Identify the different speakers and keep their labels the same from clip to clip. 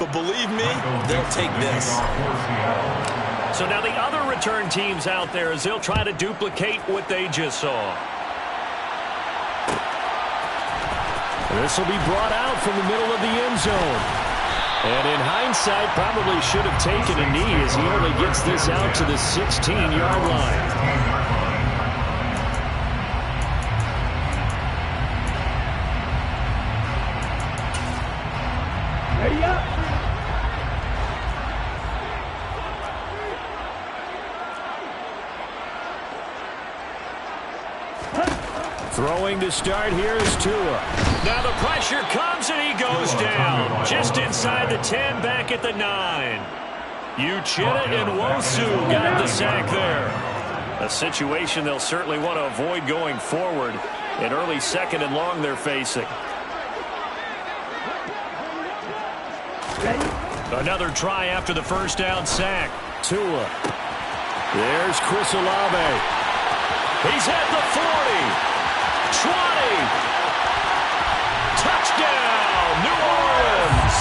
Speaker 1: but believe me, they'll take this.
Speaker 2: So now the other return teams out there as they'll try to duplicate what they just saw. This will be brought out from the middle of the end zone. And in hindsight, probably should have taken a knee as he only gets this out to the 16-yard line. Throwing to start here is Tua. Now the pressure comes and he goes down. Just inside the 10, back at the 9. Uchenna and Wosu got the sack there. A situation they'll certainly want to avoid going forward. An early 2nd and long they're facing. Another try after the first down sack. Tua. There's Chris Olave. He's at the 40. 20. Touchdown, New Orleans.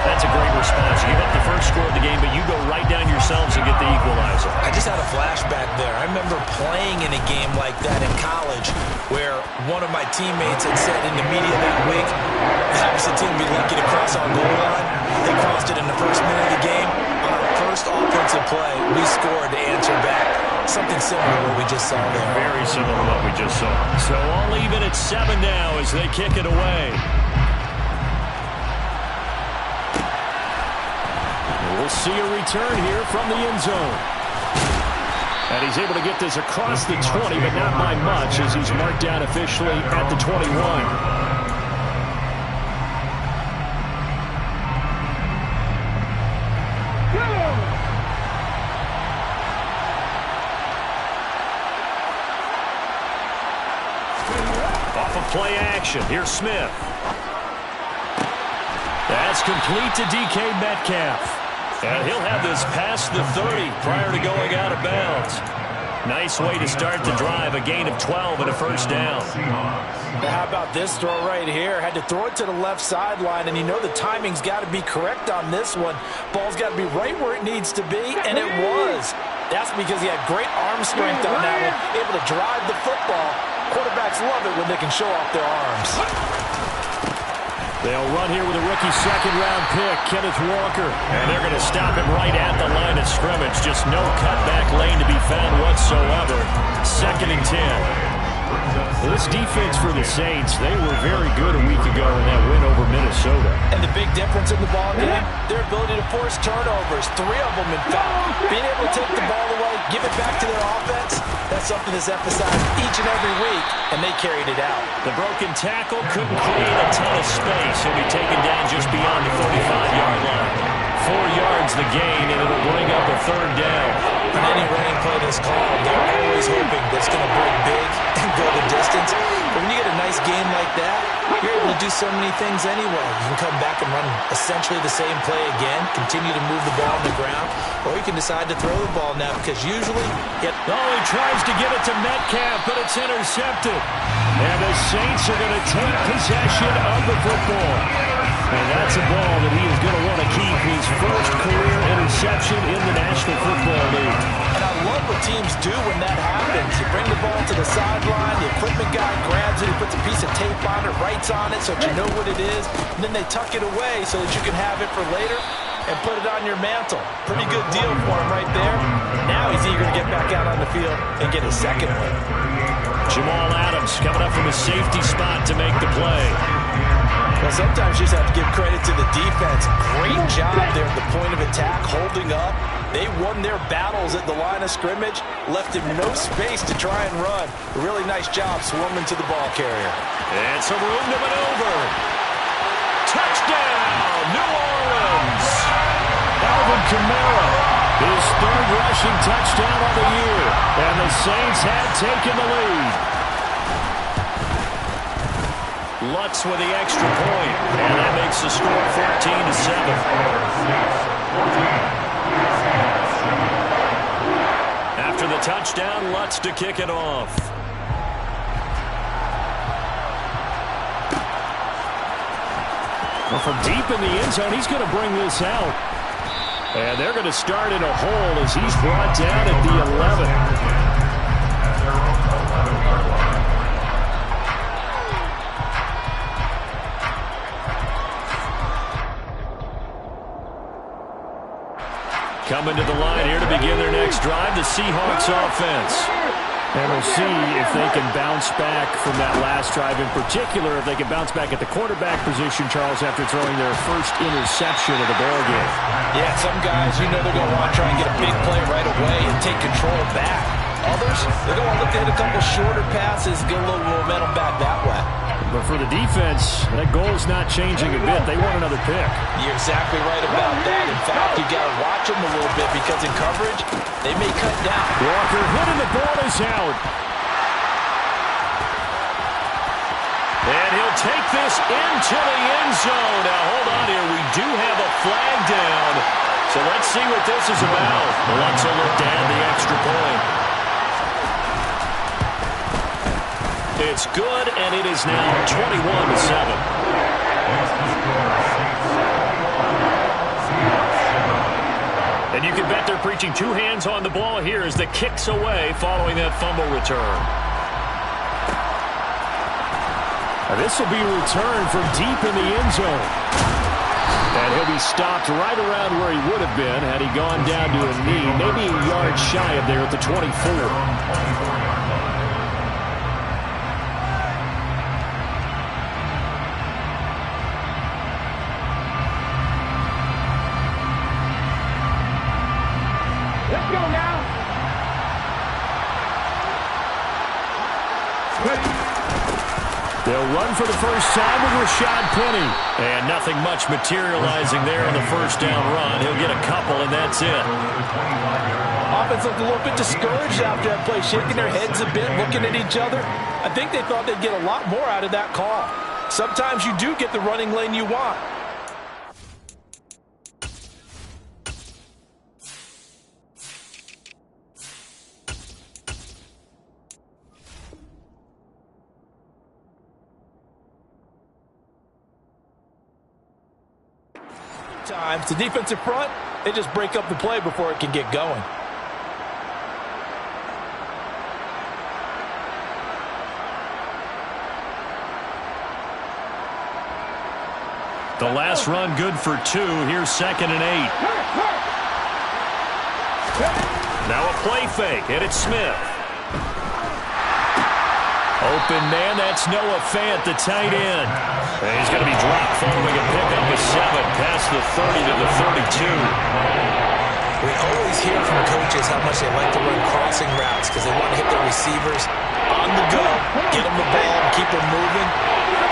Speaker 2: That's a great response. You give up the first score of the game, but you go right down yourselves and get the equalizer.
Speaker 1: I just had a flashback there. I remember playing in a game like that in college where one of my teammates had said in the media that week, the opposite team would be lucky to cross our goal line. They crossed it in the first minute of the game. On our first offensive play, we scored to answer back. Something similar to what we just saw there.
Speaker 2: Very similar to what we just saw. So all even at 7 now as they kick it away. We'll see a return here from the end zone. And he's able to get this across the 20, but not by much as he's marked down officially at the 21. Play action. Here's Smith. That's complete to DK Metcalf. And he'll have this past the 30 prior to going out of bounds. Nice way to start the drive. A gain of 12 and a first down.
Speaker 3: How about this throw right here? Had to throw it to the left sideline, and you know the timing's got to be correct on this one. Ball's got to be right where it needs to be, and it was. That's because he had great arm strength on that one, able to drive the football. Quarterbacks love it when they can show off their arms.
Speaker 2: They'll run here with a rookie second-round pick, Kenneth Walker. And they're going to stop him right at the line of scrimmage. Just no cutback lane to be found whatsoever. 2nd and 10. Well, this defense for the Saints, they were very good a week ago in that win over Minnesota.
Speaker 3: And the big difference in the ball game, their ability to force turnovers, 3 of them in fact. Being able to take the ball away, give it back to their offense, that's something that's emphasized each and every week, and they carried it out.
Speaker 2: The broken tackle couldn't create a ton of space. He'll be taken down just beyond the 45-yard line. 4 yards the gain, and it'll bring up a 3rd down.
Speaker 1: On any running play that's called, they're always hoping that's going to break big and go the distance. But when you get a nice game like that, you're able to do so many things anyway. You can come back and run essentially the same play again, continue to move the ball on the ground, or you can decide to throw the ball now because usually
Speaker 2: he tries to get it to Metcalf, but it's intercepted. And the Saints are going to take possession of the football. And that's a ball that he is going to want to keep, his first career interception in the National Football League.
Speaker 3: And I love what teams do when that happens. You bring the ball to the sideline, the equipment guy grabs it, he puts a piece of tape on it, writes on it so that you know what it is, and then they tuck it away so that you can have it for later and put it on your mantle. Pretty good deal for him right there. Now he's eager to get back out on the field and get his 2nd one.
Speaker 2: Jamal Adams coming up from a safety spot to make the play.
Speaker 3: Well, sometimes you just have to give credit to the defense. Great job there at the point of attack, holding up. They won their battles at the line of scrimmage, left him no space to try and run. A really nice job swarming to the ball carrier.
Speaker 2: And some room to maneuver. Touchdown, New Orleans. Alvin Kamara, his 3rd rushing touchdown of the year. And the Saints have taken the lead. Lutz with the extra point, and that makes the score 14-7. After the touchdown, Lutz to kick it off. Well, from deep in the end zone, he's going to bring this out. And they're going to start in a hole as he's brought down at the 11. Coming to the line here to begin their next drive, the Seahawks offense. And we'll see if they can bounce back from that last drive, in particular, if they can bounce back at the quarterback position, Charles, after throwing their first interception of the ball game.
Speaker 3: Yeah, some guys, you know they're going to want to try and get a big play right away and take control back. Others, they're going to look to hit a couple shorter passes, get a little momentum back that way.
Speaker 2: But for the defense, that goal is not changing a bit. They want another pick.
Speaker 3: You're exactly right about that. In fact, you got to watch them a little bit because in coverage, they may cut down.
Speaker 2: Walker hit and the ball is out. And he'll take this into the end zone. Now, hold on here. We do have a flag down. So let's see what this is about. Let's look down the extra point. It's good, and it is now 21-7. And you can bet they're preaching two hands on the ball here as the kick's away following that fumble return. Now this will be returned from deep in the end zone. And he'll be stopped right around where he would have been had he gone down to a knee, maybe a yard shy of there at the 24. They'll run for the first time with Rashad Penny. And nothing much materializing there on the first down run. He'll get a couple, and that's it.
Speaker 3: Offense looked a little bit discouraged after that play, shaking their heads a bit, looking at each other. I think they thought they'd get a lot more out of that call. Sometimes you do get the running lane you want. Times the defensive front, they just break up the play before it can get going.
Speaker 2: The last run good for 2. Here's 2nd and 8. Now a play fake, and it's Smith. Open man, that's Noah Fant, the tight end. And he's going to be dropped following a pickup of 7, past the 30 to the 32.
Speaker 1: We always hear from coaches how much they like to run crossing routes because they want to hit their receivers on the go, get them the ball, and keep them moving.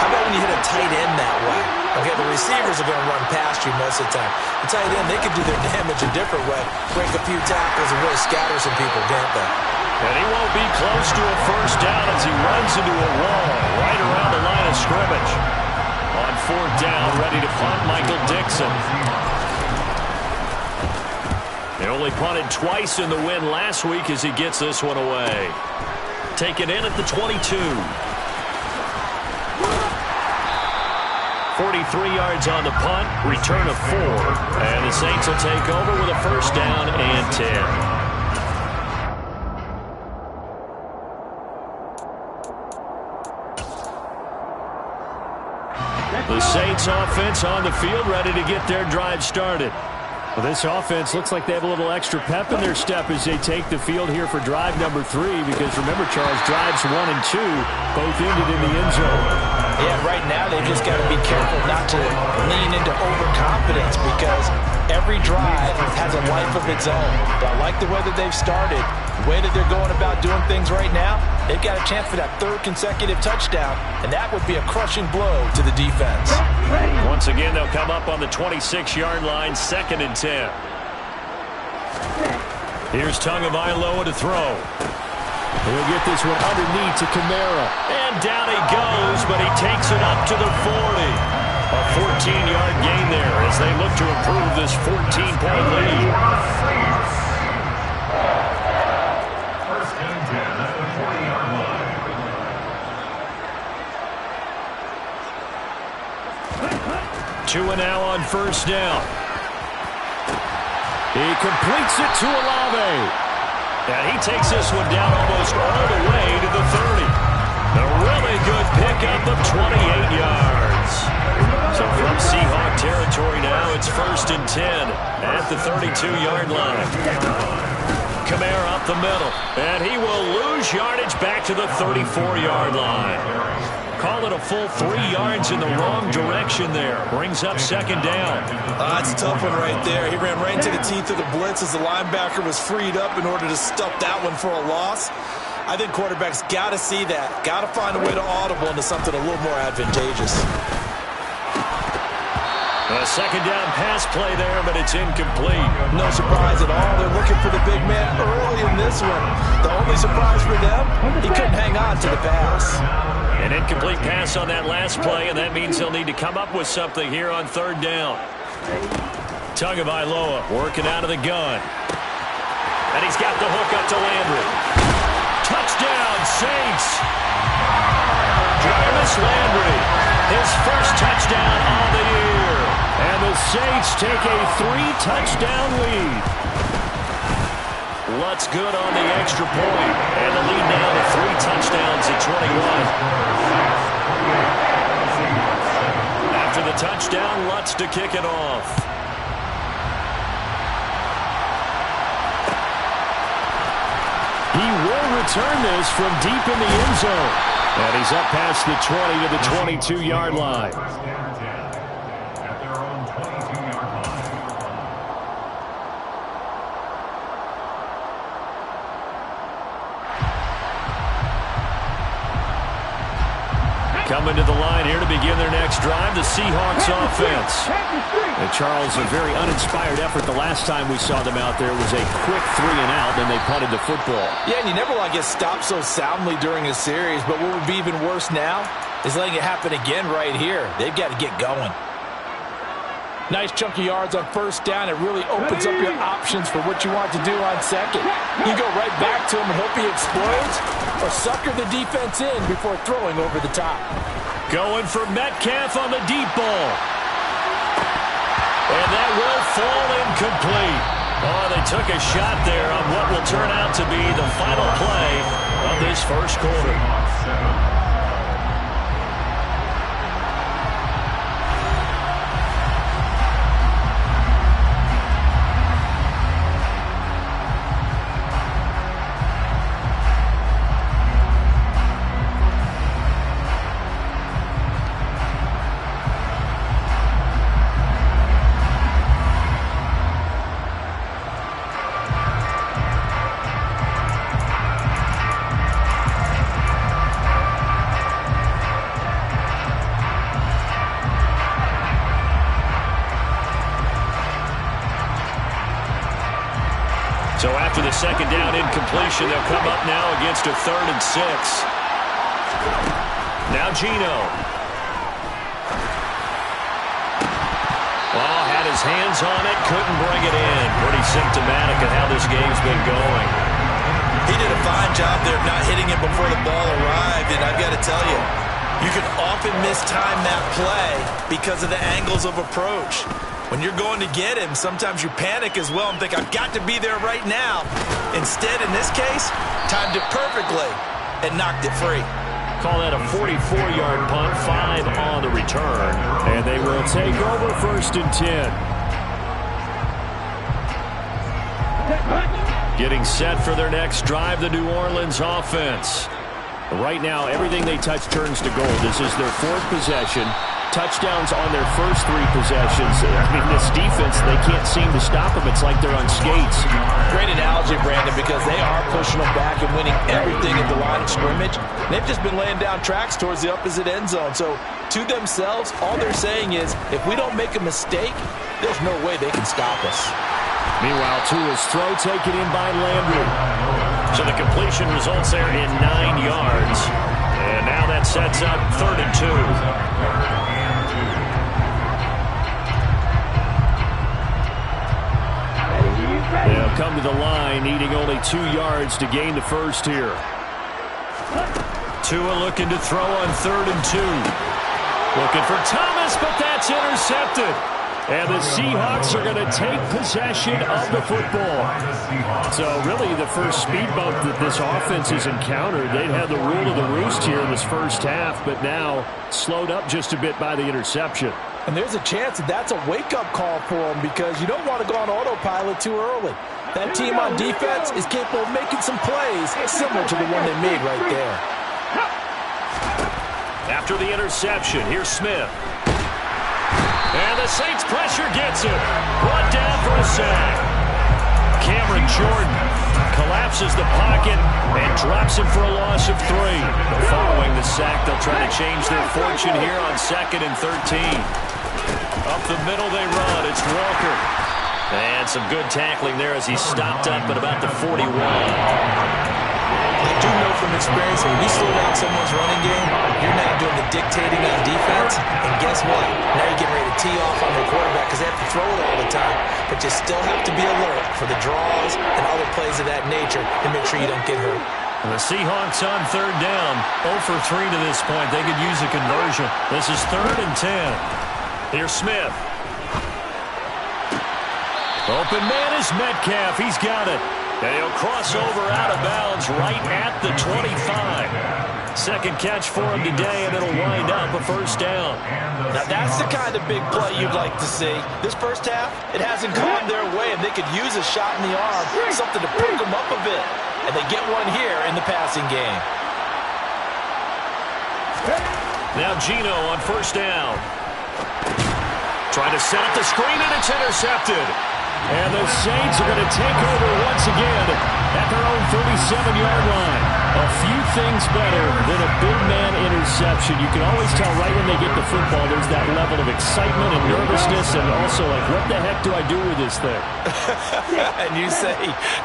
Speaker 1: How about when you hit a tight end that way? Okay, the receivers are going to run past you most of the time. The tight end, they can do their damage a different way, break a few tackles and really scatter some people, can't they?
Speaker 2: And he won't be close to a first down as he runs into a wall right around the line of scrimmage. On 4th down, ready to punt, Michael Dixon. They only punted twice in the win last week as he gets this one away. Taken in at the 22. 43 yards on the punt, return of 4. And the Saints will take over with a first down and 10. The Saints offense on the field, ready to get their drive started. Well, this offense looks like they have a little extra pep in their step as they take the field here for drive number 3, because remember, Charles, drives 1 and 2 both ended in the end zone.
Speaker 3: Yeah, right now they've just got to be careful not to lean into overconfidence because every drive has a life of its own. But I like the way that they've started, the way that they're going about doing things right now. They've got a chance for that 3rd consecutive touchdown, and that would be a crushing blow to the defense.
Speaker 2: Once again, they'll come up on the 26-yard line, 2nd and 10. Here's Tagovailoa to throw. He'll get this one underneath to Kamara. And down he goes, but he takes it up to the 40. A 14-yard gain there as they look to improve this 14-point lead.
Speaker 4: First and 10 at the 40-yard line.
Speaker 2: Tua now on first down. He completes it to Olave. And he takes this one down almost all the way to the 30. A really good pickup of 28 yards. So from Seahawk territory now, it's 1st and 10 at the 32-yard line. Kamara up the middle, and he will lose yardage back to the 34-yard line. Call it a full 3 yards in the wrong direction there. Brings up 2nd down.
Speaker 1: That's a tough one right there. He ran right into the teeth of the blitz as the linebacker was freed up in order to stuff that one for a loss. I think quarterbacks got to see that. Got to find a way to audible into something a little more advantageous.
Speaker 2: A 2nd down pass play there, but it's incomplete.
Speaker 1: No surprise at all. They're looking for the big man early in this one. The only surprise for them, he couldn't hang on to the pass.
Speaker 2: An incomplete pass on that last play, and that means they'll need to come up with something here on 3rd down. Tagovailoa working out of the gun. And he's got the hook up to Landry. Touchdown, Saints! Jarvis Landry, his first touchdown on the year. And the Saints take a 3-touchdown lead. Lutz good on the extra point. And the lead now to 3 touchdowns at 21. After the touchdown, Lutz to kick it off. He will return this from deep in the end zone. And he's up past the 20 to the 22-yard line.
Speaker 4: At their own 22-yard line.
Speaker 2: Coming to the line here to begin their next drive, the Seahawks offense. And Charles, a very uninspired effort the last time we saw them out there was a quick 3-and-out, and they punted the football.
Speaker 1: Yeah, and you never want to get stopped so soundly during a series, but what would be even worse now is letting it happen again right here. They've got to get going. Nice chunk of yards on 1st down. It really opens up your options for what you want to do on 2nd. You go right back to him and hope he explodes, or sucker the defense in before throwing over the top.
Speaker 2: Going for Metcalf on the deep ball. And that will fall incomplete. Oh, they took a shot there on what will turn out to be the final play of this first quarter. So after the 2nd down incompletion, they'll come up now against a 3rd and 6. Now Geno. Oh, had his hands on it, couldn't bring it in. Pretty symptomatic of how this game's been going.
Speaker 1: He did a fine job there of not hitting it before the ball arrived, and I've got to tell you, you can often mistime that play because of the angles of approach. When you're going to get him, sometimes you panic as well and think, I've got to be there right now. Instead, in this case, timed it perfectly and knocked it free.
Speaker 2: Call that a 44-yard punt, 5 on the return. And they will take over 1st and 10. Getting set for their next drive, the New Orleans offense. Right now, everything they touch turns to gold. This is their 4th possession. Touchdowns on their first 3 possessions. I mean, this defense, they can't seem to stop them. It's like they're on skates.
Speaker 1: Great analogy, Brandon, because they are pushing them back and winning everything at the line of scrimmage. They've just been laying down tracks towards the opposite end zone. So, to themselves, all they're saying is, if we don't make a mistake, there's no way they can stop us.
Speaker 2: Meanwhile, Tua's throw taken in by Landry. So the completion results there in 9 yards. And now that sets up 3rd and 2. They'll come to the line, needing only 2 yards to gain the first here. Tua looking to throw on 3rd and 2. Looking for Thomas, but that's intercepted. And the Seahawks are going to take possession of the football. So really the first speed bump that this offense has encountered, they'd had the rule of the roost here in this first half, but now slowed up just a bit by the interception.
Speaker 3: And there's a chance that that's a wake-up call for them because you don't want to go on autopilot too early. That team on defense is capable of making some plays similar to the one they made right there.
Speaker 2: After the interception, here's Smith. And the Saints pressure gets him. Brought down for a sack. Cameron Jordan collapses the pocket and drops him for a loss of 3. Following the sack, they'll try to change their fortune here on 2nd and 13. Up the middle they run. It's Walker. And some good tackling there as he stopped up at about the 41.
Speaker 3: I do know from experience that when you slow down someone's running game, you're now doing the dictating on defense. And guess what? Now you're getting ready to tee off on their quarterback because they have to throw it all the time. But you still have to be alert for the draws and other plays of that nature and make sure you don't get hurt.
Speaker 2: And the Seahawks on 3rd down. 0 for 3 to this point. They could use a conversion. This is 3rd and 10. Here's Smith. Open man is Metcalf. He's got it. And he'll cross over out of bounds right at the 25. Second catch for him today, and it'll wind up a first down.
Speaker 3: Now that's the kind of big play you'd like to see. This first half, it hasn't gone their way, and they could use a shot in the arm, something to perk them up a bit. And they get one here in the passing game.
Speaker 2: Now Geno on first down. Trying to set up the screen, and it's intercepted. And the Saints are going to take over once again at their own 37-yard line. A few things better than a big man interception. You can always tell right when they get the football, there's that level of excitement and nervousness and also like, what the heck do I do with this thing?
Speaker 3: And you say,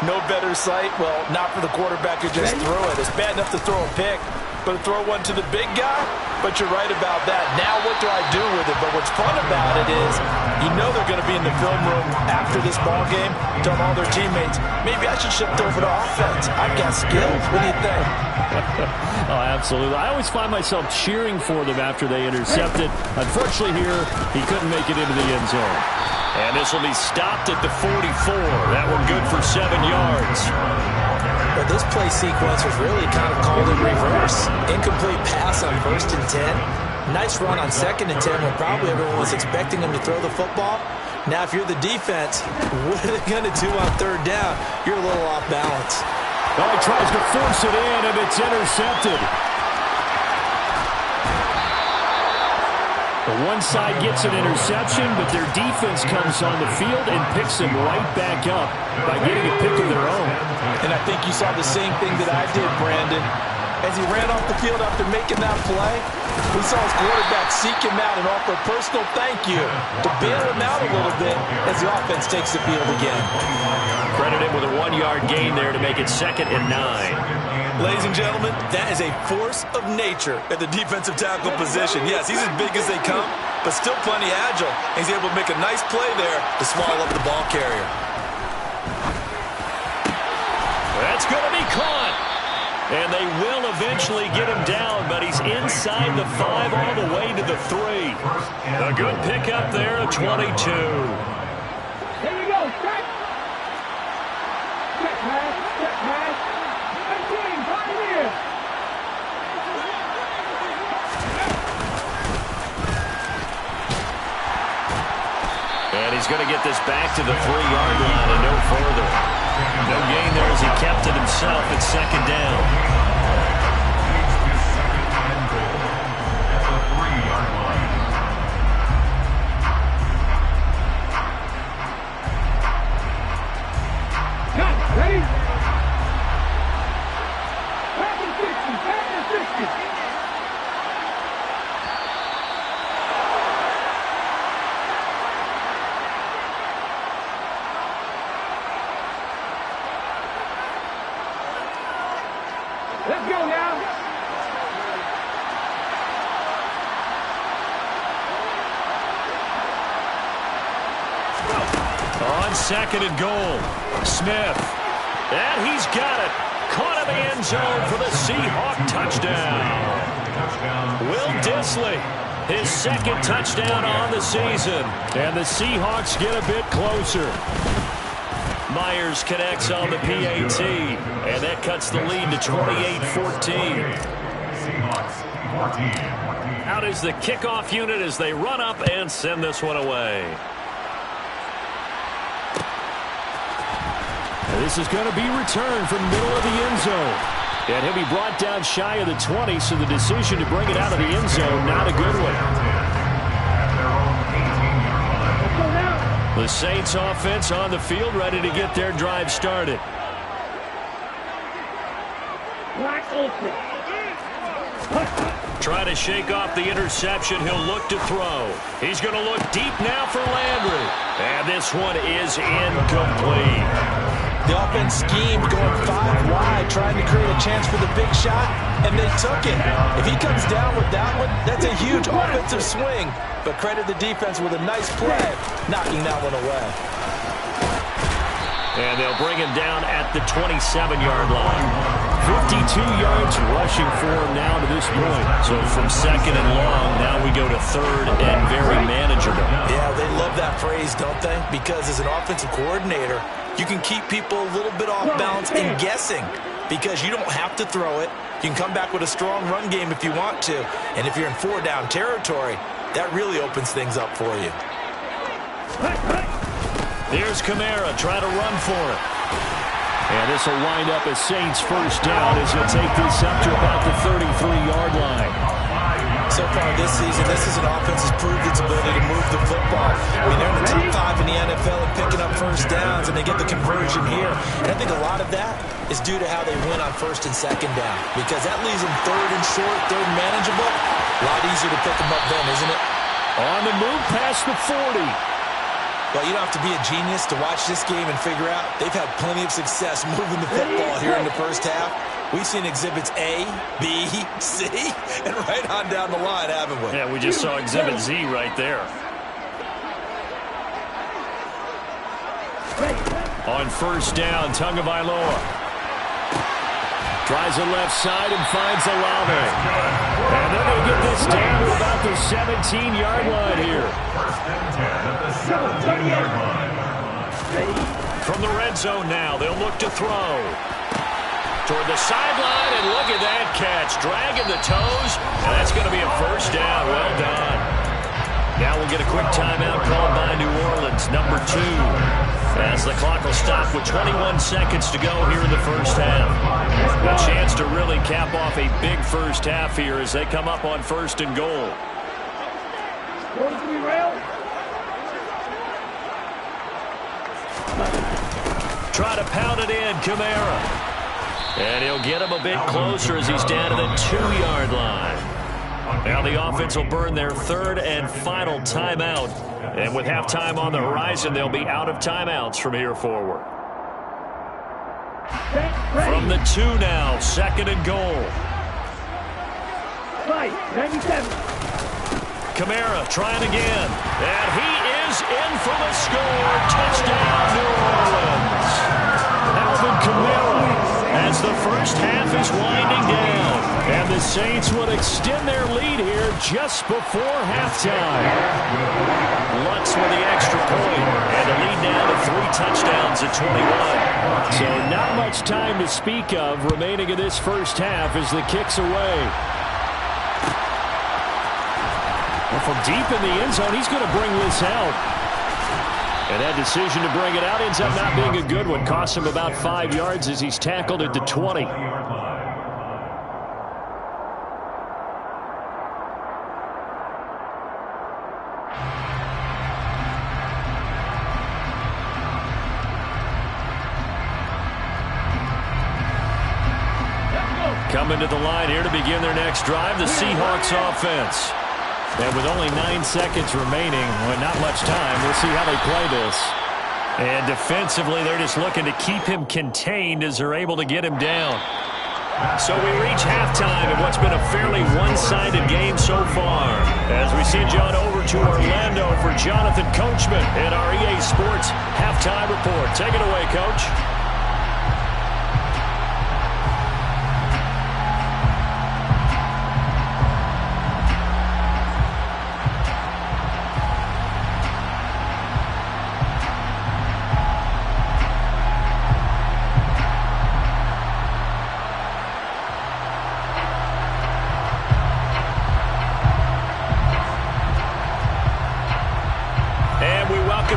Speaker 3: no better sight? Well, not for the quarterback who just threw it. It's bad enough to throw a pick, but to throw one to the big guy? But you're right about that. Now what do I do with it? But what's fun about it is you know they're going to be in the film room after this ball game, telling all their teammates, maybe I should shift over to offense. I've got skills. What do you think?
Speaker 2: Oh, absolutely. I always find myself cheering for them after they intercept it. Unfortunately here, he couldn't make it into the end zone. And this will be stopped at the 44. That one good for 7 yards.
Speaker 3: But this play sequence was really kind of called in reverse. Incomplete pass on 1st and 10. Nice run on 2nd and 10 when probably everyone was expecting him to throw the football. Now, if you're the defense, what are they going to do on 3rd down? You're a little off balance.
Speaker 2: Well, he tries to force it in, and it's intercepted. The one side gets an interception, but their defense comes on the field and picks him right back up by getting a pick of their own.
Speaker 3: And I think you saw the same thing that I did, Brandon. As he ran off the field after making that play, we saw his quarterback seek him out and offer a personal thank you to bail him out a little bit as the offense takes the field again.
Speaker 2: Credit him with a 1-yard gain there to make it 2nd and 9.
Speaker 1: Ladies and gentlemen, that is a force of nature at the defensive tackle position. Yes, he's as big as they come, but still plenty agile. He's able to make a nice play there to swallow up the ball carrier.
Speaker 2: That's going to be caught. And they will eventually get him down, but he's inside the 5 all the way to the 3. A good pickup there at 22.
Speaker 5: Here you go, check. Check pass, check pass. 19, Pioneer.
Speaker 2: And he's going to get this back to the 3-yard line and no further. No gain there as he kept it himself at 2nd down.
Speaker 5: Ready? Back and 60, back and 60. Let's go now.
Speaker 2: On 2nd and goal, Smith. And he's got it. Caught in the end zone for the Seahawk touchdown. Will Dissly. His second touchdown on the season. And the Seahawks get a bit closer. Myers connects on the PAT. And that cuts the lead to 28-14.
Speaker 4: Seahawks 14.
Speaker 2: Out is the kickoff unit as they run up and send this one away. And this is going to be returned from the middle of the end zone. And he'll be brought down shy of the 20, so the decision to bring it out of the end zone, not a good one. The Saints offense on the field, ready to get their drive started. Try to shake off the interception. He'll look to throw. He's going to look deep now for Landry. And this one is incomplete.
Speaker 3: The offense schemed going 5 wide, trying to create a chance for the big shot, and they took it. If he comes down with that one, that's a huge offensive swing. But credit the defense with a nice play, knocking that one away.
Speaker 2: And they'll bring him down at the 27-yard line. 52 yards rushing for him now to this point. So from second and long, now we go to third and very manageable.
Speaker 3: Yeah, they love that phrase, don't they? Because as an offensive coordinator, you can keep people a little bit off balance and guessing because you don't have to throw it. You can come back with a strong run game if you want to. And if you're in 4-down territory, that really opens things up for you.
Speaker 2: Here's Kamara trying to run for it. And this will wind up as Saints first down as he'll take this up to about the 33-yard line.
Speaker 3: So far this season, this is an offense that's proved its ability to move the football. I mean, they're in the top 5 in the NFL and picking up first downs, and they get the conversion here. And I think a lot of that is due to how they win on first and second down, because that leaves them third and short, third and manageable. A lot easier to pick them up then, isn't it?
Speaker 2: On the move past the 40.
Speaker 3: Well, you don't have to be a genius to watch this game and figure out they've had plenty of success moving the football here in the first half. We've seen exhibits A, B, C, and right on down the line, haven't we?
Speaker 2: Yeah, we just saw exhibit Z right there. On first down, Tagovailoa tries the left side and finds Olave. And then they get this down to about the 17-yard line here.
Speaker 4: First and 10 at the 17-yard line.
Speaker 2: From the red zone now, they'll look to throw. Toward the sideline, and look at that catch. Dragging the toes, and that's going to be a first down. Well done. Now we'll get a quick timeout called by New Orleans, number 2. As the clock will stop with 21 seconds to go here in the first half. A chance to really cap off a big first half here as they come up on first and goal. Try to pound it in, Kamara. And he'll get him a bit closer as he's down to the 2-yard line. Now the offense will burn their third and final timeout. And with halftime on the horizon, they'll be out of timeouts from here forward. From the 2 now, second and goal.
Speaker 5: 97.
Speaker 2: Kamara trying again. And he is in for the score. Touchdown, New Orleans. Alvin Kamara as the first half is winding down. And the Saints would extend their lead here just before halftime. Lutz with the extra point. And the lead now to 3 touchdowns at 21. So not much time to speak of remaining in this first half as the kick's away. Well, from deep in the end zone, he's going to bring this out. And that decision to bring it out ends up not being a good one. Costs him about 5 yards as he's tackled at the 20. Coming to the line here to begin their next drive, the Seahawks offense. And with only 9 seconds remaining, well, not much time, we'll see how they play this. And defensively, they're just looking to keep him contained as they're able to get him down. So we reach halftime in what's been a fairly one-sided game so far. As we send you on over to Orlando for Jonathan Coachman in our EA Sports Halftime Report. Take it away, Coach.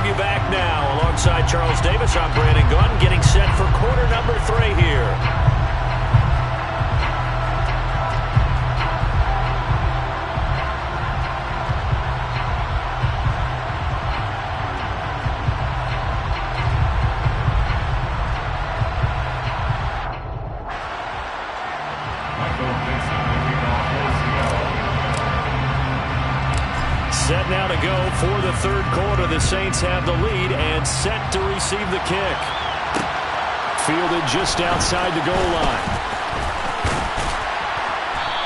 Speaker 2: welcome you back now. Alongside Charles Davis, I'm Brandon Gunn, getting set for quarter number 3 here. Set now to go for the third quarter. The Saints have the lead and set to receive the kick. Fielded just outside the goal line.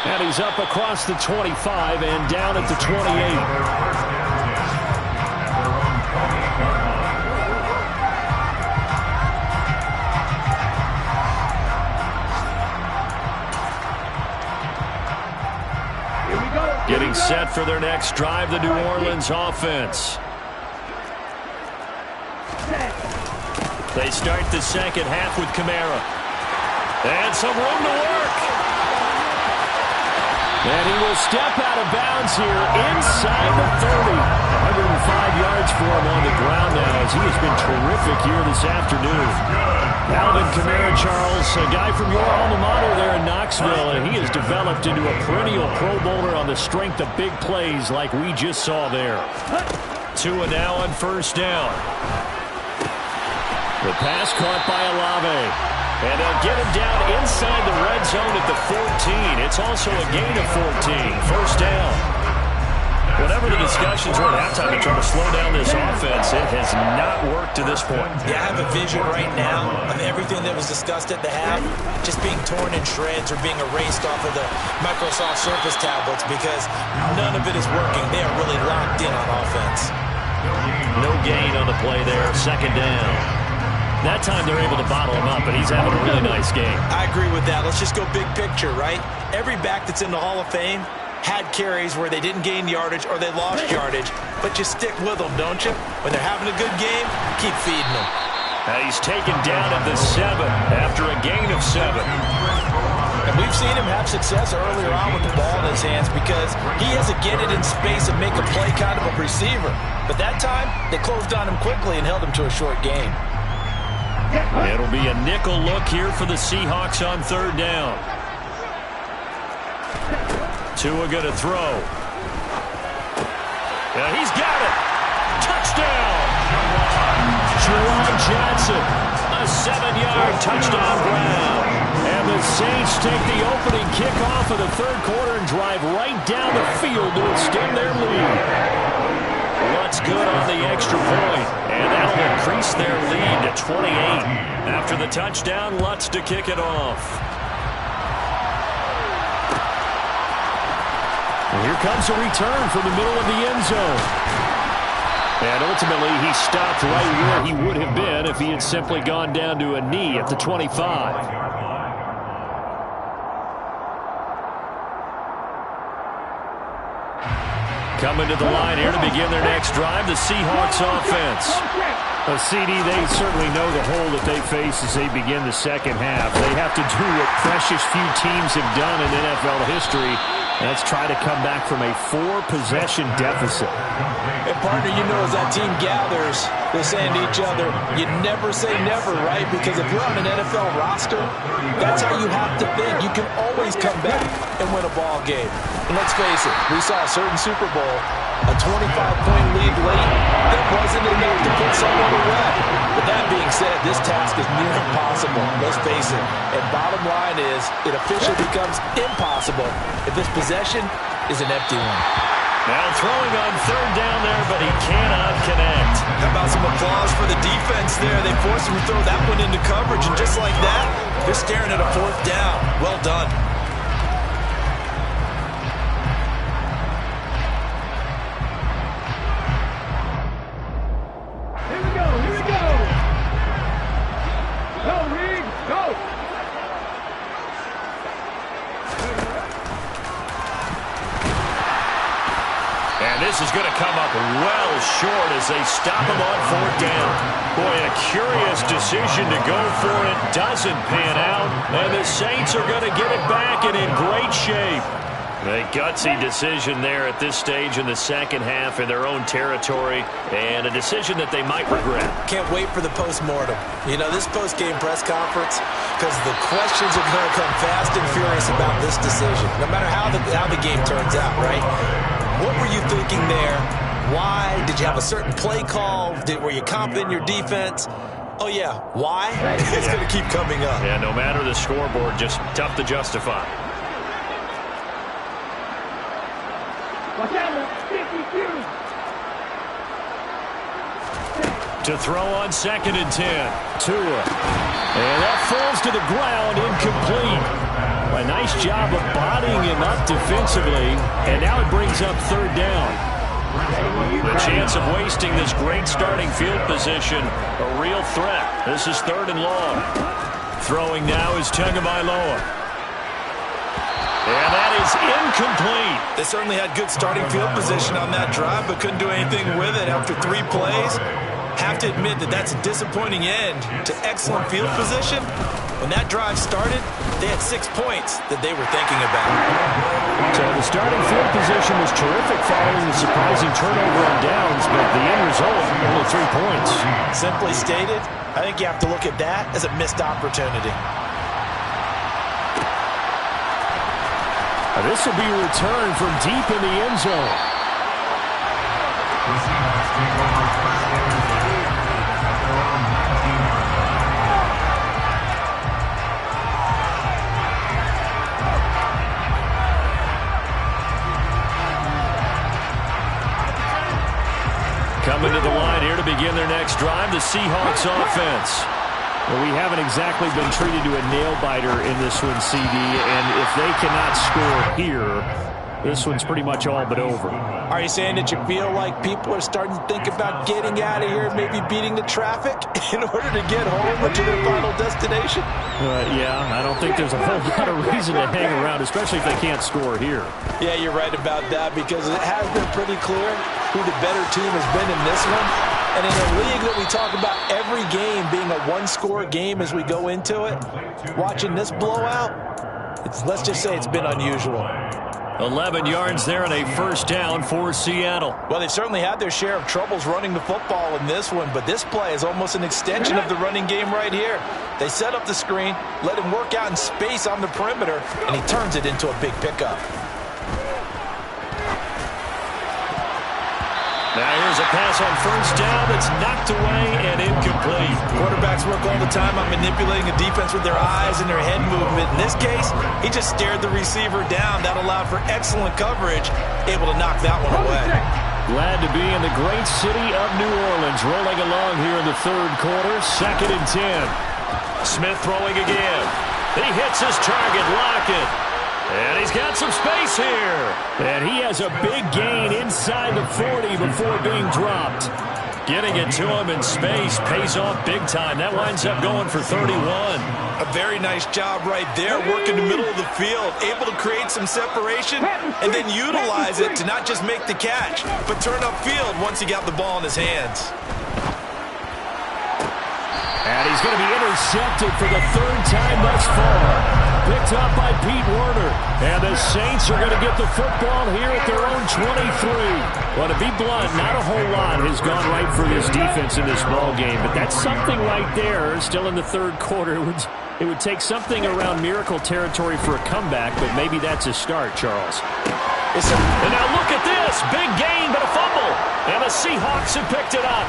Speaker 2: And he's up across the 25 and down at the 28. Getting set for their next drive, the New Orleans offense. They start the second half with Kamara. And some room to work. And he will step out of bounds here inside the 30. 105 yards for him on the ground now as he has been terrific here this afternoon. Alvin Kamara, Charles, a guy from your alma mater there in Knoxville, and he has developed into a perennial Pro Bowler on the strength of big plays like we just saw there. Tua now on first down. The pass caught by Olave. And they'll get him down inside the red zone at the 14. It's also a gain of 14. First down. Whatever the discussions were at halftime to try to slow down this offense, it has not worked to this point.
Speaker 1: Yeah, I have a vision right now of everything that was discussed at the half just being torn in shreds or being erased off of the Microsoft Surface tablets because none of it is working. They are really locked in on offense.
Speaker 2: No gain on the play there. Second down. That time they're able to bottle him up, but he's having a really nice game.
Speaker 1: I agree with that. Let's just go big picture, right? Every back that's in the Hall of Fame had carries where they didn't gain yardage or they lost yardage, but you stick with them, don't you? When they're having a good game, keep feeding them.
Speaker 2: Now he's taken down at the 7 after a gain of 7.
Speaker 1: And we've seen him have success earlier on with the ball in his hands because he has to get it in space and make a play kind of a receiver. But that time, they closed on him quickly and held him to a short game.
Speaker 2: It'll be a nickel look here for the Seahawks on third down. Tua going to throw. Yeah, he's got it. Touchdown. Jerron Johnson. A 7-yard touchdown grab. And the Saints take the opening kickoff of the third quarter and drive right down the field to extend their lead. What's good on the extra point. And that'll increase their lead to 28. After the touchdown, Lutz to kick it off. And here comes a return from the middle of the end zone. And ultimately, he stopped right where he would have been if he had simply gone down to a knee at the 25. Coming to the line here to begin their next drive, the Seahawks offense. CD, they certainly know the hole that they face as they begin the second half. They have to do what precious few teams have done in NFL history, and that's try to come back from a 4-possession deficit.
Speaker 1: And partner, you know, as that team gathers, they're saying to each other, you never say never, right? Because if you're on an NFL roster, that's how you have to think. You can always come back and win a ball game. And let's face it, we saw a certain Super Bowl, a 25-point lead late, that wasn't enough to put someone away. But that being said, this task is near impossible, let's face it. And bottom line is, it officially becomes impossible if this possession is an empty one.
Speaker 2: Now throwing on third down there, but he cannot connect.
Speaker 1: How about some applause for the defense there? They forced him to throw that one into coverage, and just like that, they're staring at a fourth down. Well done.
Speaker 5: Here we go, here we go. Go, Reed, go.
Speaker 2: And this is going to come up well short as they stop him on fourth down. Boy, a curious decision to go for it. Doesn't pan out. And the Saints are going to get it back and in great shape. A gutsy decision there at this stage in the second half in their own territory, and a decision that they might regret.
Speaker 1: Can't wait for the post-mortem. You know, this post-game press conference, because the questions are going to come fast and furious about this decision, no matter how the game turns out, right? What were you thinking there? Why? Did you have a certain play call? Were you confident in your defense? Oh, yeah. Why? It's going to keep coming up.
Speaker 2: Yeah, no matter the scoreboard, just tough to justify.
Speaker 5: Watch out, 52.
Speaker 2: To throw on 2nd and 10. Tua. And that falls to the ground, incomplete. A nice job of bodying him up defensively. And now it brings up 3rd down. The chance of wasting this great starting field position, a real threat. This is 3rd and long. Throwing now is Tagovailoa. And that is incomplete.
Speaker 1: They certainly had good starting field position on that drive, but couldn't do anything with it after 3 plays. Have to admit that that's a disappointing end to excellent field position. When that drive started, they had 6 points that they were thinking about.
Speaker 2: So the starting field position was terrific following the surprising turnover on downs, but the end result, only 3 points.
Speaker 1: Simply stated, I think you have to look at that as a missed opportunity.
Speaker 2: This will be a return from deep in the end zone.
Speaker 4: The Seahawks take over first and 10 at their own 19-yard line.
Speaker 2: Coming to the line here to begin their next drive, the Seahawks offense. Well, we haven't exactly been treated to a nail-biter in this one, CD, and if they cannot score here, this one's pretty much all but over.
Speaker 1: Are you saying that you feel like people are starting to think about getting out of here, maybe beating the traffic in order to get home or to their final destination?
Speaker 2: Yeah, I don't think there's a whole lot of reason to hang around, especially if they can't score here.
Speaker 1: Yeah, you're right about that, because it has been pretty clear who the better team has been in this one. And in a league that we talk about every game being a one-score game as we go into it, watching this blowout, let's just say it's been unusual.
Speaker 2: 11 yards there and a 1st down for Seattle.
Speaker 1: Well, they've certainly had their share of troubles running the football in this one, but this play is almost an extension of the running game right here. They set up the screen, let him work out in space on the perimeter, and he turns it into a big pickup.
Speaker 2: Now here's a pass on 1st down that's knocked away and incomplete.
Speaker 1: Quarterbacks work all the time on manipulating the defense with their eyes and their head movement. In this case, he just stared the receiver down. That allowed for excellent coverage, able to knock that one away.
Speaker 2: Glad to be in the great city of New Orleans, rolling along here in the 3rd quarter, 2nd and 10. Smith throwing again. He hits his target, Lockett. And he's got some space here. And he has a big gain inside the 40 before being dropped. Getting it to him in space pays off big time. That winds up going for 31.
Speaker 1: A very nice job right there, working the middle of the field, able to create some separation and then utilize it to not just make the catch, but turn upfield once he got the ball in his hands.
Speaker 2: And he's going to be intercepted for the 3rd time thus far. Picked up by Pete Werner. And the Saints are going to get the football here at their own 23. Well, to be blunt, not a whole lot has gone right for this defense in this ball game, but that's something right there. Still in the 3rd quarter. It would take something around miracle territory for a comeback, but maybe that's a start, Charles. And now look at this. Big gain, but a fumble. And the Seahawks have picked it up.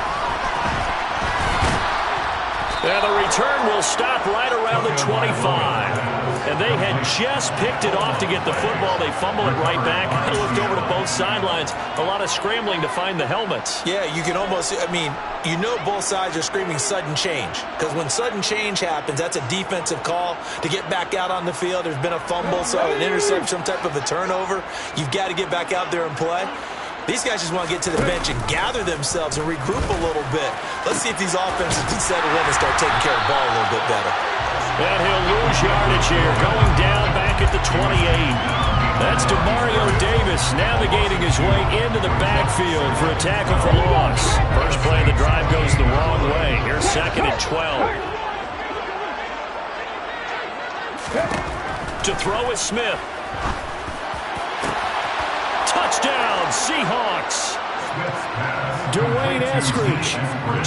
Speaker 2: And the return will stop right around the 25. And they had just picked it off to get the football. They fumble it right back. They looked over to both sidelines. A lot of scrambling to find the helmets.
Speaker 1: Yeah, you can almost, you know both sides are screaming sudden change. Because when sudden change happens, that's a defensive call to get back out on the field. There's been a fumble, so an interception, some type of a turnover. You've got to get back out there and play. These guys just want to get to the bench and gather themselves and regroup a little bit. Let's see if these offenses can settle in and start taking care of the ball a little bit better.
Speaker 2: And he'll lose yardage here, going down back at the 28. That's DeMario Davis navigating his way into the backfield for a tackle for loss. First play of the drive goes the wrong way. Here's 2nd and 12. To throw is Smith. Touchdown, Seahawks. Dwayne Eskridge,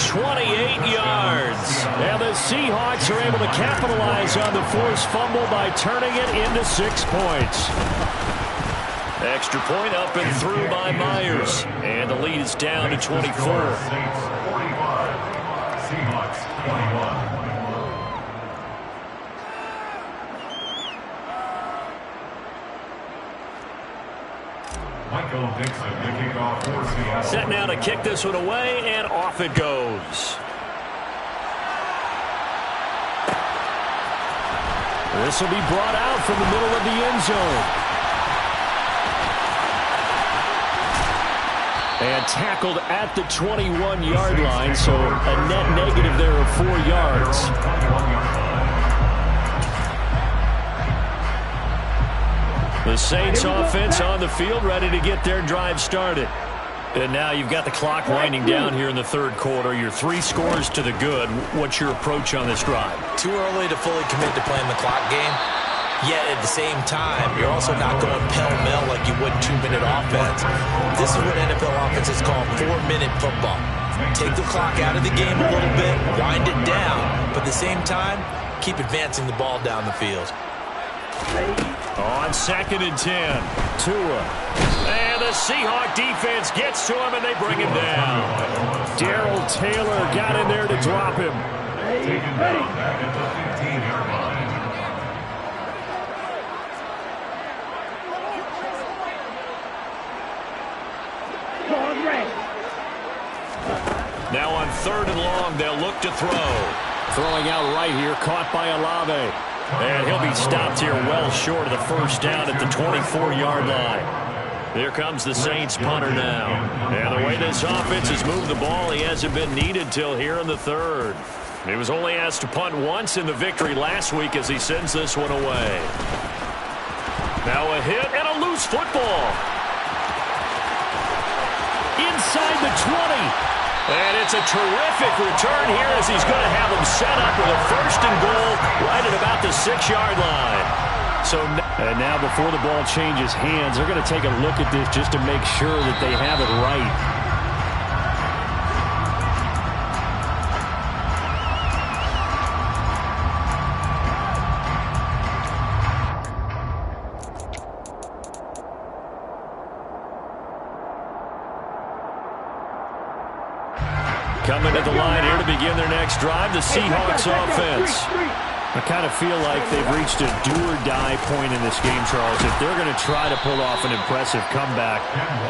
Speaker 2: 28 yards. And the Seahawks are able to capitalize on the forced fumble by turning it into 6 points. Extra point up and through by Myers. And the lead is down to 24.
Speaker 4: Seahawks 21. Michael Dixon, the kickoff for Seattle.
Speaker 2: Set now to kick this one away, and off it goes. This will be brought out from the middle of the end zone. And tackled at the 21-yard line, so a net negative there of 4 yards. The Saints offense on the field, ready to get their drive started. And now you've got the clock winding down here in the third quarter. Your 3 scores to the good. What's your approach on this drive?
Speaker 1: Too early to fully commit to playing the clock game. Yet at the same time, you're also not going pell-mell like you would 2-minute offense. This is what NFL offenses call 4-minute football. Take the clock out of the game a little bit, wind it down, but at the same time, keep advancing the ball down the field.
Speaker 2: On 2nd and 10, Tua. And the Seahawk defense gets to him, and they bring him down. Darrell Taylor got in there to drop him.
Speaker 4: Taken down back at the 15-yard line.
Speaker 2: Now on 3rd and long, they'll look to throw. Throwing out right here, caught by Olave. And he'll be stopped here well short of the first down at the 24-yard line. Here comes the Saints punter now. And the way this offense has moved the ball, he hasn't been needed till here in the 3rd. He was only asked to punt once in the victory last week as he sends this one away. Now a hit and a loose football. Inside the 20. And it's a terrific return here as he's going to have him set up with a 1st and goal right at about the 6-yard line. And now before the ball changes hands, they're going to take a look at this just to make sure that they have it right. Coming to the line here to begin their next drive, the Seahawks offense. I kind of feel like they've reached a do-or-die point in this game, Charles. If they're going to try to pull off an impressive comeback,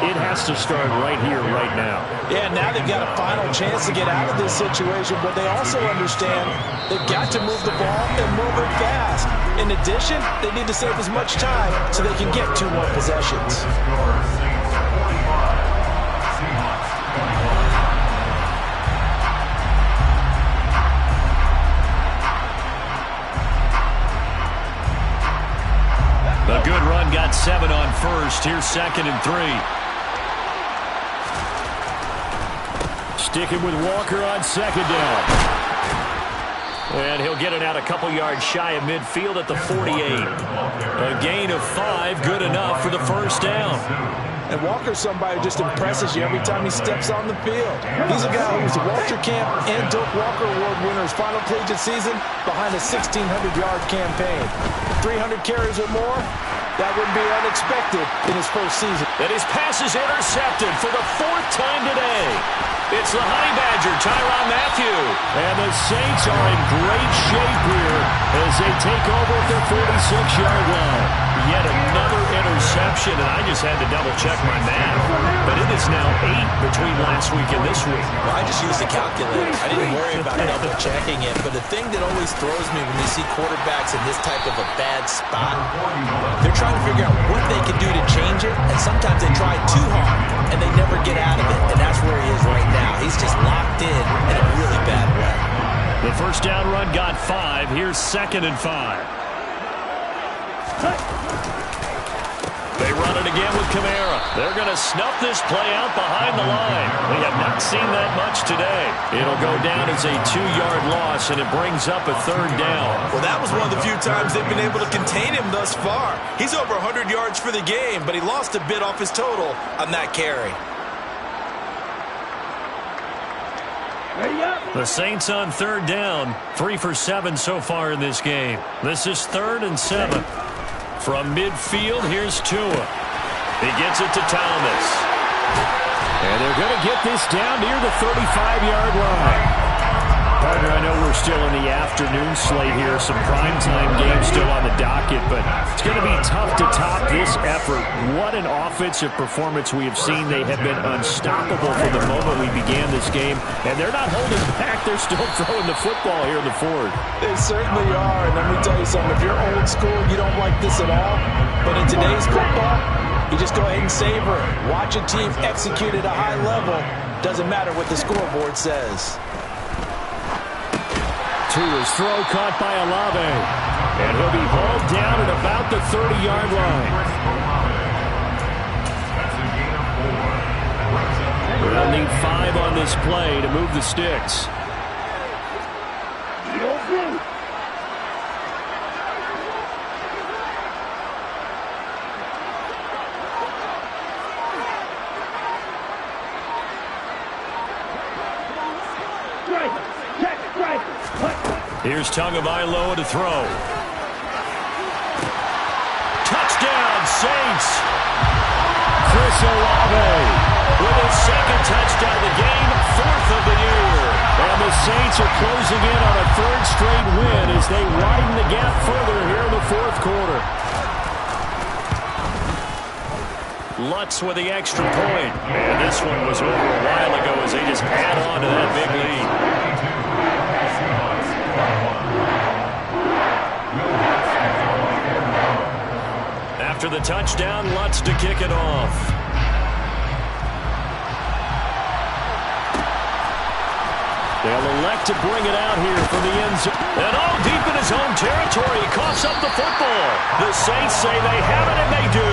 Speaker 2: it has to start right here, right now.
Speaker 3: Yeah, now they've got a final chance to get out of this situation, but they also understand they've got to move the ball and move it fast. In addition, they need to save as much time so they can get 2 more possessions.
Speaker 2: A good run, got 7 on 1st. Here's 2nd and 3. Sticking with Walker on 2nd down. And he'll get it out a couple yards shy of midfield at the 48. A gain of 5, good enough for the 1st down.
Speaker 3: And Walker's somebody who just impresses you every time he steps on the field. He's a guy who was the Walter Camp and Doak Walker Award winner's final collegiate season behind a 1,600-yard campaign. 300 carries or more, that wouldn't be unexpected in his first season.
Speaker 2: And his pass is intercepted for the 4th time today. It's the Honey Badger, Tyrann Mathieu. And the Saints are in great shape here as they take over at their 46-yard line. Yet another interception, and I just had to double-check my math. But it is now 8 between last week and this week.
Speaker 1: Well, I just used the calculator. I didn't worry about double-checking it. But the thing that always throws me when you see quarterbacks in this type of a bad spot, they're trying to figure out what they can do to change it, and sometimes they try too hard, and they never get out of it. And that's where he is right now. He's just locked in a really bad way.
Speaker 2: The first down run got 5. Here's 2nd and 5. They run it again with Kamara. They're going to snuff this play out behind the line. We have not seen that much today. It'll go down as a 2-yard loss, and it brings up a 3rd down.
Speaker 1: Well, that was one of the few times they've been able to contain him thus far. He's over 100 yards for the game, but he lost a bit off his total on that carry.
Speaker 2: The Saints on 3rd down, 3 for 7 so far in this game. This is 3rd and 7. From midfield, here's Tua. He gets it to Thomas. And they're going to get this down near the 35-yard line. Partner, I know we're still in the afternoon slate here, some primetime games still on the docket, but it's going to be tough to top this effort. What an offensive performance we have seen. They have been unstoppable from the moment we began this game, and they're not holding back. They're still throwing the football here in the 4th.
Speaker 1: They certainly are, and let me tell you something. If you're old school, you don't like this at all, but in today's football, you just go ahead and savor it. Watch a team execute at a high level. Doesn't matter what the scoreboard says.
Speaker 2: Tua's throw caught by Olave. And he'll be hauled down at about the 30-yard line. They'll need 5 on this play to move the sticks. Here's Tagovailoa to throw. Touchdown, Saints! Chris Olave with his 2nd touchdown of the game, 4th of the year. And the Saints are closing in on a 3rd straight win as they widen the gap further here in the 4th quarter. Lutz with the extra point. And this one was over a while ago as they just add on to that big lead. After the touchdown, Lutz to kick it off. They'll elect to bring it out here from the end zone. And deep in his own territory, he coughs up the football. The Saints say they have it, and they do.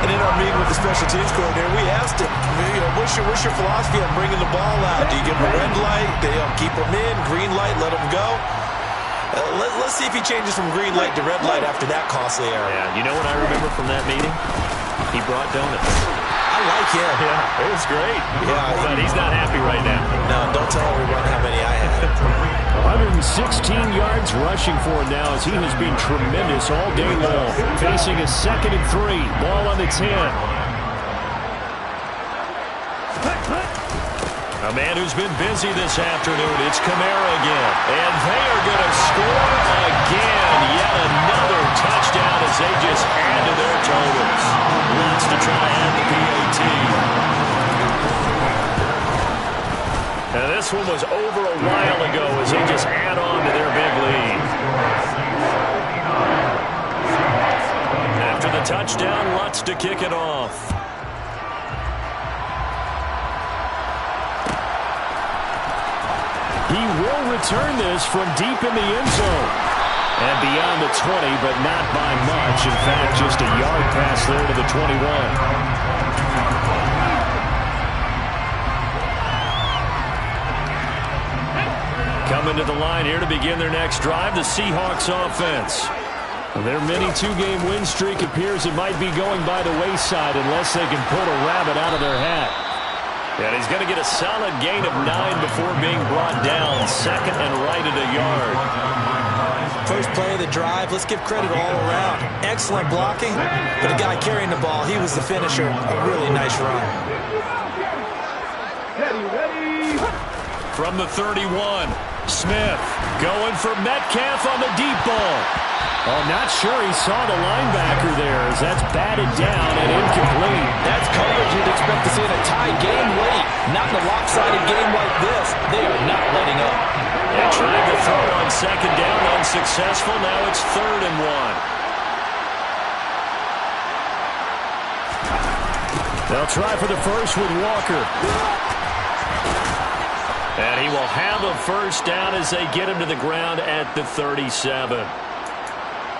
Speaker 1: And in our meeting with the special teams coordinator, we asked him, what's your philosophy on bringing the ball out? Do you give him a red light? Do you keep him in? Green light, let him go? Let's see if he changes from green light to red light after that costly error.
Speaker 2: Yeah, you know what I remember from that meeting? He brought donuts.
Speaker 1: I like him.
Speaker 2: Yeah, it was great.
Speaker 1: Yeah,
Speaker 2: but he's not happy right now.
Speaker 1: No, don't tell everyone how many I had.
Speaker 2: 116 yards rushing for him now as he has been tremendous all day long. Facing a 2nd and 3. Ball on the 10. A man who's been busy this afternoon. It's Kamara again. And they are going to score again. Yet another touchdown as they just add to their totals. Wants to try to add the PAT. And this one was over a while ago as they just add on to their big lead. After the touchdown, Lutz to kick it off. He will return this from deep in the end zone. And beyond the 20, but not by much. In fact, just a yard pass there to the 21. Coming to the line here to begin their next drive, the Seahawks offense. Their mini 2-game win streak appears it might be going by the wayside unless they can pull a rabbit out of their hat. And he's going to get a solid gain of 9 before being brought down. 2nd and right at a yard.
Speaker 1: First play of the drive, let's give credit all around. Excellent blocking, but the guy carrying the ball, he was the finisher. A really nice run.
Speaker 2: From the 31, Smith going for Metcalf on the deep ball. Oh, not sure he saw the linebacker there as that's batted down and incomplete.
Speaker 1: That's coverage you'd expect to see in a tie game late. Not in a lopsided game like this. They are not letting up.
Speaker 2: They tried to throw on 2nd down, unsuccessful. Now it's 3rd and 1. They'll try for the first with Walker. And he will have a first down as they get him to the ground at the 37.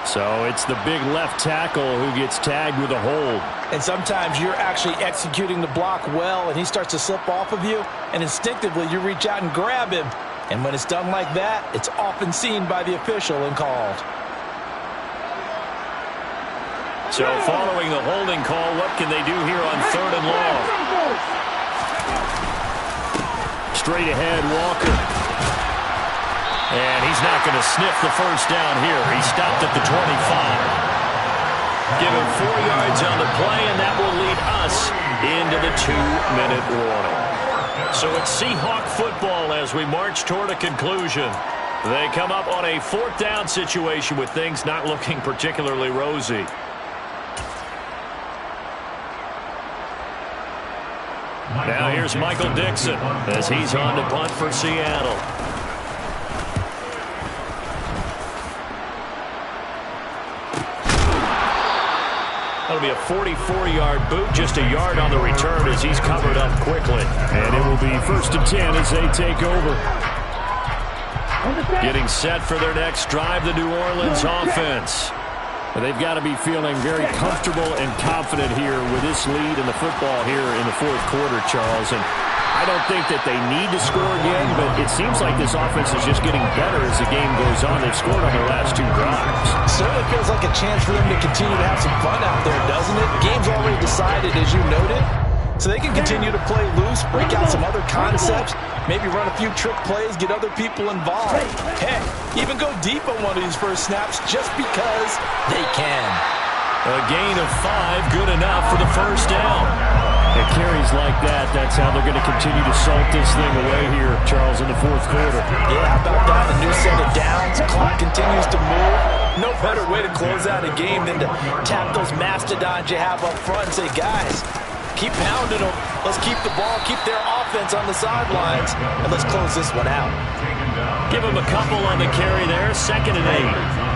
Speaker 2: So it's the big left tackle who gets tagged with a hold.
Speaker 1: And sometimes you're actually executing the block well, and he starts to slip off of you, and instinctively you reach out and grab him. And when it's done like that, it's often seen by the official and called.
Speaker 2: So following the holding call, what can they do here on 3rd and long? Straight ahead, Walker. And he's not going to sniff the first down here. He stopped at the 25. Give him 4 yards on the play, and that will lead us into the 2-minute warning. So it's Seahawk football as we march toward a conclusion. They come up on a 4th down situation with things not looking particularly rosy. Now here's Michael Dixon as he's on to punt for Seattle. That'll be a 44-yard boot, just a yard on the return as he's covered up quickly. And it will be 1st and 10 as they take over. Getting set for their next drive, the New Orleans offense. They've got to be feeling very comfortable and confident here with this lead in the football here in the 4th quarter, Charles. And I don't think that they need to score again, but it seems like this offense is just getting better as the game goes on. They've scored on their last 2 drives.
Speaker 1: Certainly feels like a chance for them to continue to have some fun out there, doesn't it? Game's already decided, as you noted. So they can continue to play loose, break out some other concepts, maybe run a few trick plays, get other people involved. Heck, even go deep on one of these first snaps just because they can.
Speaker 2: A gain of 5, good enough for the first down. It carries like that. That's how they're going to continue to salt this thing away here, Charles, in the 4th quarter.
Speaker 1: Yeah, how about that? A new set of downs. Clock continues to move. No better way to close out a game than to tap those mastodons you have up front and say, guys, keep pounding them. Let's keep the ball, keep their offense on the sidelines, and let's close this one out.
Speaker 2: Give them a couple on the carry there. 2nd and 8.